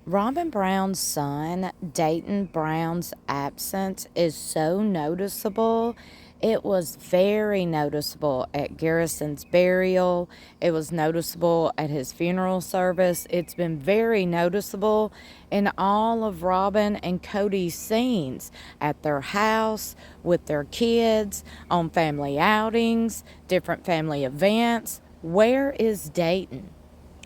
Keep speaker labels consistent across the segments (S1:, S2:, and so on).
S1: Robyn Brown's son, Dayton Brown's absence is so noticeable. It was very noticeable at Garrison's burial. It was noticeable at his funeral service. It's been very noticeable in all of Robyn and Cody's scenes at their house, with their kids, on family outings, different family events. Where is Dayton?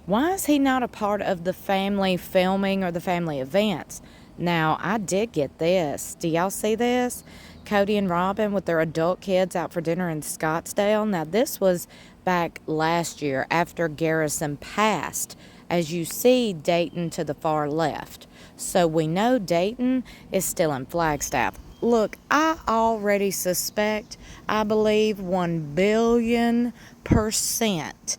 S1: Why is he not a part of the family filming or the family events? Now, I did get this. Do y'all see this? Cody and Robyn with their adult kids out for dinner in Scottsdale. Now, this was back last year after Garrison passed. As you see, Dayton to the far left. So we know Dayton is still in Flagstaff. Look, I already suspect, I believe 1,000,000,000%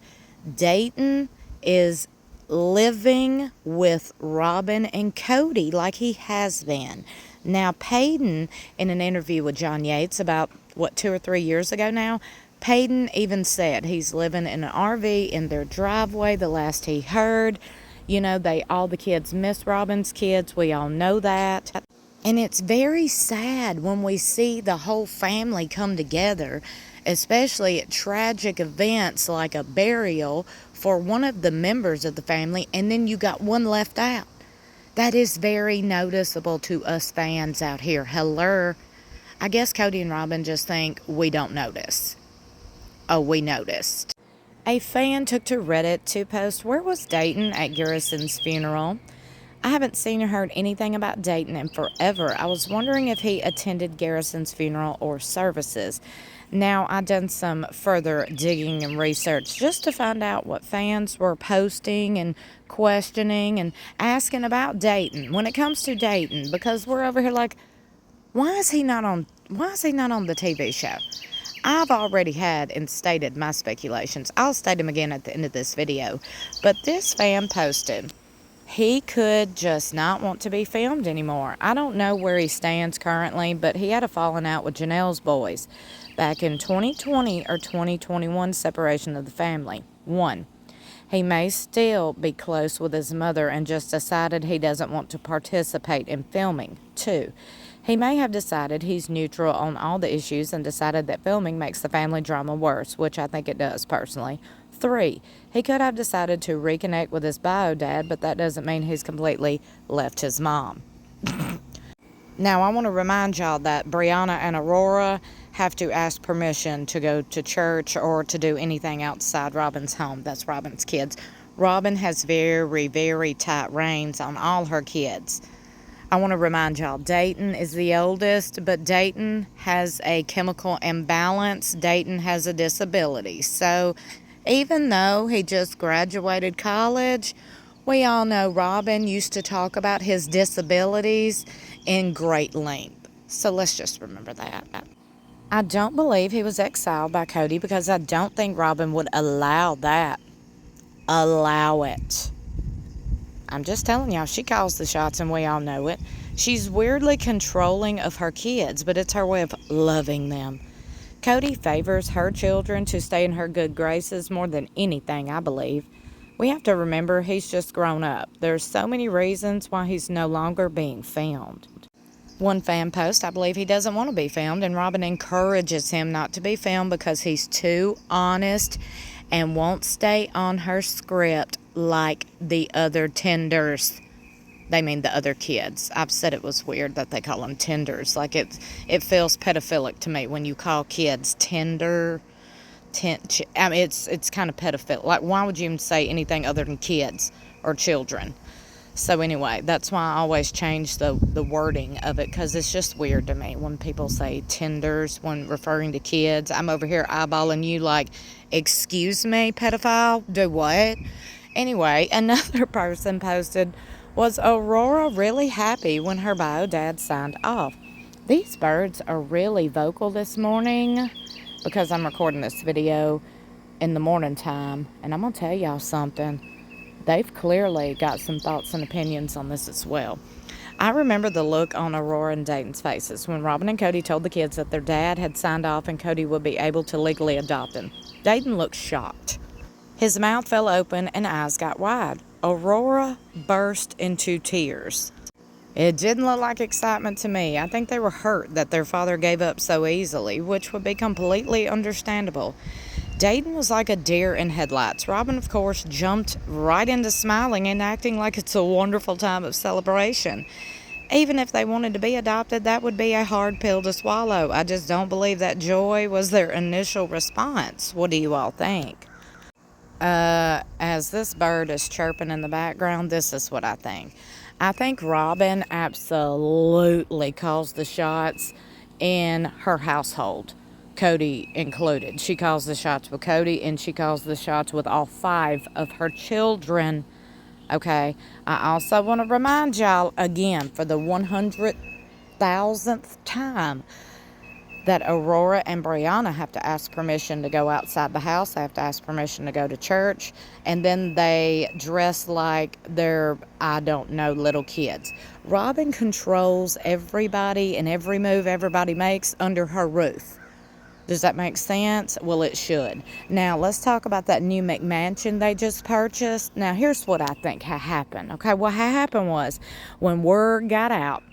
S1: Dayton is living with Robyn and Cody like he has been. Now, Peyton, in an interview with John Yates about, 2 or 3 years ago now, Peyton even said he's living in an RV in their driveway, the last he heard. You know, all the kids miss Robyn's kids. We all know that. And it's very sad when we see the whole family come together, especially at tragic events like a burial for one of the members of the family, and then you got one left out. That is very noticeable to us fans out here. Hello. I guess Cody and Robyn just think we don't notice. Oh, we noticed. A fan took to Reddit to post, where was Dayton at Garrison's funeral? I haven't seen or heard anything about Dayton in forever. I was wondering if he attended Garrison's funeral or services. Now, I done some further digging and research just to find out what fans were posting and questioning and asking about Dayton when it comes to Dayton, because we're over here like, why is he not on the TV show? I've already had and stated my speculations. I'll state them again at the end of this video. But this fan posted, he could just not want to be filmed anymore. I don't know where he stands currently, but he had a falling out with Janelle's boys back in 2020 or 2021 separation of the family. 1. He may still be close with his mother and just decided he doesn't want to participate in filming. 2. He may have decided he's neutral on all the issues and decided that filming makes the family drama worse, which I think it does personally. 3. He could have decided to reconnect with his bio dad, but that doesn't mean he's completely left his mom. Now, I want to remind y'all that Brianna and Aurora have to ask permission to go to church or to do anything outside Robyn's home. That's Robyn's kids. Robyn has very, very tight reins on all her kids. I want to remind y'all, Dayton is the oldest, but Dayton has a chemical imbalance. Dayton has a disability. So even though he just graduated college, we all know Robyn used to talk about his disabilities in great length. So let's just remember that. I don't believe he was exiled by Cody because I don't think Robyn would allow that. Allow it. I'm just telling y'all, she calls the shots and we all know it. She's weirdly controlling of her kids, but it's her way of loving them. Cody favors her children to stay in her good graces more than anything, I believe. We have to remember he's just grown up. There's so many reasons why he's no longer being filmed. One fan post, I believe he doesn't want to be filmed, and Robyn encourages him not to be filmed because he's too honest and won't stay on her script like the other tenders. They mean the other kids. I've said it was weird that they call them tenders. Like it feels pedophilic to me when you call kids tender. I mean, it's kind of pedophilic. Like, why would you even say anything other than kids or children? So anyway, that's why I always change the wording of it, because it's just weird to me when people say tenders when referring to kids. I'm over here eyeballing you like, excuse me, pedophile? Do what? Anyway, another person posted, was Aurora really happy when her bio dad signed off? These birds are really vocal this morning because I'm recording this video in the morning time, and I'm going to tell y'all something. They've clearly got some thoughts and opinions on this as well. I remember the look on Aurora and Dayton's faces when Robyn and Cody told the kids that their dad had signed off and Cody would be able to legally adopt him. Dayton looked shocked. His mouth fell open and eyes got wide. Aurora burst into tears. It didn't look like excitement to me. I think they were hurt that their father gave up so easily, which would be completely understandable. Dayton was like a deer in headlights. Robyn, of course, jumped right into smiling and acting like it's a wonderful time of celebration. Even if they wanted to be adopted, that would be a hard pill to swallow. I just don't believe that joy was their initial response. What do you all think? As this bird is chirping in the background, this is what I think. I think Robyn absolutely calls the shots in her household, Cody included. She calls the shots with Cody, and she calls the shots with all 5 of her children. Okay, I also want to remind y'all again for the 100,000th time that Aurora and Brianna have to ask permission to go outside the house. They have to ask permission to go to church. And then they dress like they're, I don't know, little kids. Robyn controls everybody and every move everybody makes under her roof. Does that make sense? Well, it should. Now, let's talk about that new McMansion they just purchased. Now, here's what I think happened. Okay, what happened was when word got out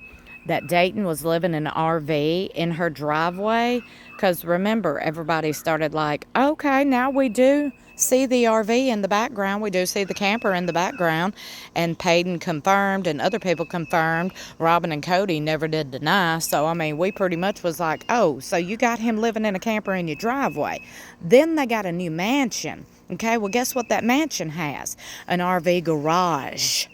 S1: that Dayton was living in an RV in her driveway, because remember, everybody started like, okay, now we do see the RV in the background. We do see the camper in the background. And Peyton confirmed and other people confirmed. Robyn and Cody never did deny. So, I mean, we pretty much was like, oh, so you got him living in a camper in your driveway. Then they got a new mansion. Okay, well, guess what that mansion has? An RV garage.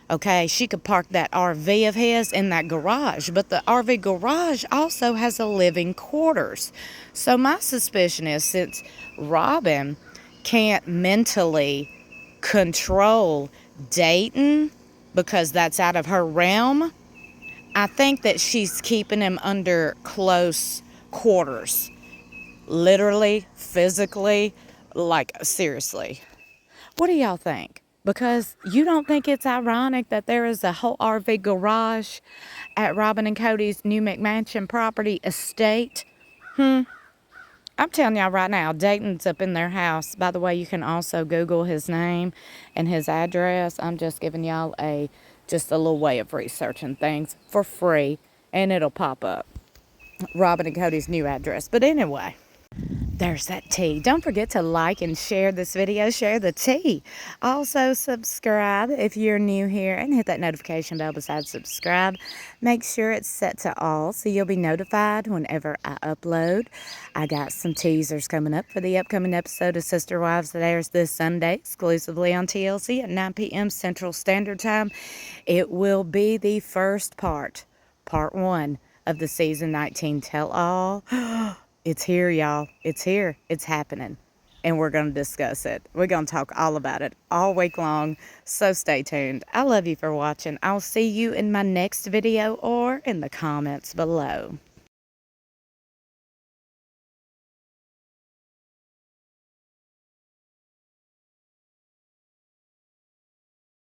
S1: Okay, she could park that RV of his in that garage, but the RV garage also has a living quarters. So my suspicion is, since Robyn can't mentally control Dayton because that's out of her realm, I think that she's keeping him under close quarters. Literally, physically, like seriously. What do y'all think? Because you don't think it's ironic that there is a whole RV garage at Robyn and Cody's new McMansion property estate? I'm telling y'all right now, Dayton's up in their house. By the way, you can also Google his name and his address. I'm just giving y'all just a little way of researching things for free, and it'll pop up. Robyn and Cody's new address. But anyway, there's that tea. Don't forget to like and share this video. Share the tea. Also, subscribe if you're new here and hit that notification bell beside subscribe. Make sure it's set to all so you'll be notified whenever I upload. I got some teasers coming up for the upcoming episode of Sister Wives that airs this Sunday exclusively on TLC at 9 p.m. Central Standard Time. It will be the first part 1 of the season 19 tell-all. It's here, y'all. It's here. It's happening. And we're going to discuss it. We're going to talk all about it all week long. So stay tuned. I love you for watching. I'll see you in my next video or in the comments below.